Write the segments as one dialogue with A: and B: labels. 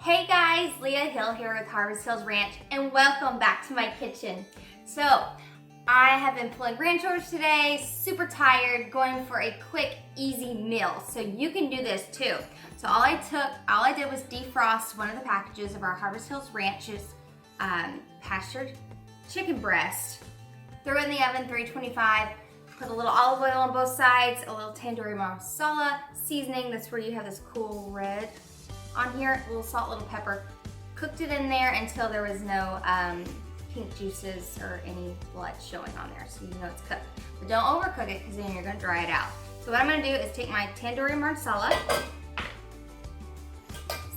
A: Hey guys, Leah Hill here with Harvest Hills Ranch and welcome back to my kitchen. So, I have been pulling ranch orders today, super tired, going for a quick, easy meal. So you can do this too. So all I did was defrost one of the packages of our Harvest Hills Ranch's pastured chicken breast. Throw it in the oven, 325. Put a little olive oil on both sides, a little tandoori Marsala seasoning. That's where you have this cool red on here. A little salt, a little pepper. Cooked it in there until there was no pink juices or any blood showing on there, so you know it's cooked. But don't overcook it because then you're gonna dry it out. So what I'm gonna do is take my tandoori Marsala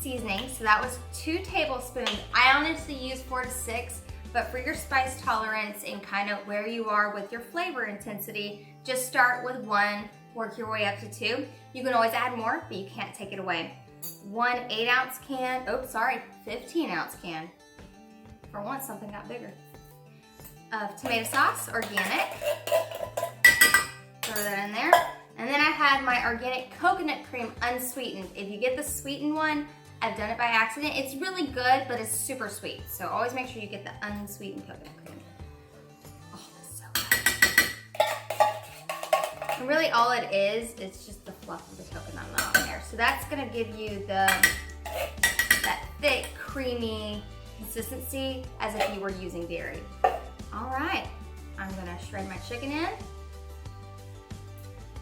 A: seasoning. So that was 2 tablespoons. I honestly use 4 to 6. But for your spice tolerance and kind of where you are with your flavor intensity, just start with 1, work your way up to 2. You can always add more, but you can't take it away. 1 8-ounce can, 15-ounce can. For once, something got bigger. Of tomato sauce, organic. Throw that in there. And then I had my organic coconut cream unsweetened. If you get the sweetened one, I've done it by accident. It's really good, but it's super sweet. So always make sure you get the unsweetened coconut cream. Oh, that's so good. And really all it is, it's just the fluff of the coconut on there. So that's gonna give you that thick, creamy consistency as if you were using dairy. All right, I'm gonna shred my chicken in.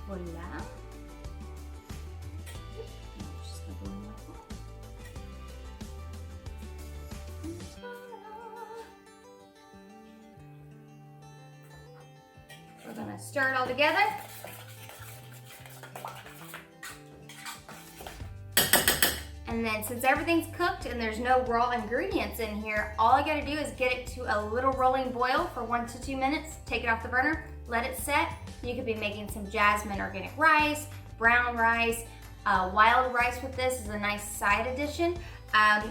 A: Voila. We're gonna stir it all together. And then since everything's cooked and there's no raw ingredients in here, all I gotta do is get it to a little rolling boil for 1 to 2 minutes, take it off the burner, let it set. You could be making some jasmine organic rice, brown rice, wild rice with this is a nice side addition.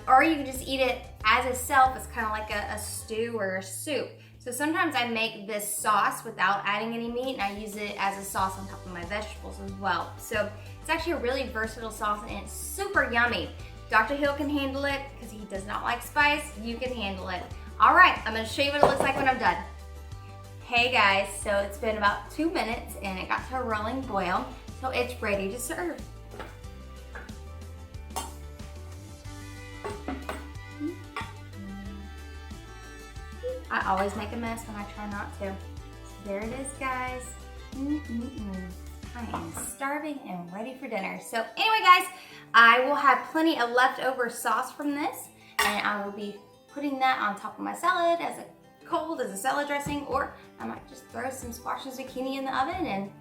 A: Or you can just eat it as itself. It's kind of like a stew or a soup. So sometimes I make this sauce without adding any meat and I use it as a sauce on top of my vegetables as well. So it's actually a really versatile sauce and it's super yummy. Dr. Hill can handle it because he does not like spice. You can handle it. All right, I'm gonna show you what it looks like when I'm done. Hey guys, so it's been about 2 minutes and it got to a rolling boil. So it's ready to serve. I always make a mess when I try not to. There it is, guys. I am starving and ready for dinner. So anyway, guys, I will have plenty of leftover sauce from this, and I will be putting that on top of my salad as a salad dressing, or I might just throw some squash and zucchini in the oven and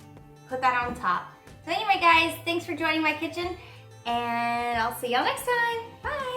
A: put that on top. So anyway, guys, thanks for joining my kitchen, and I'll see y'all next time. Bye.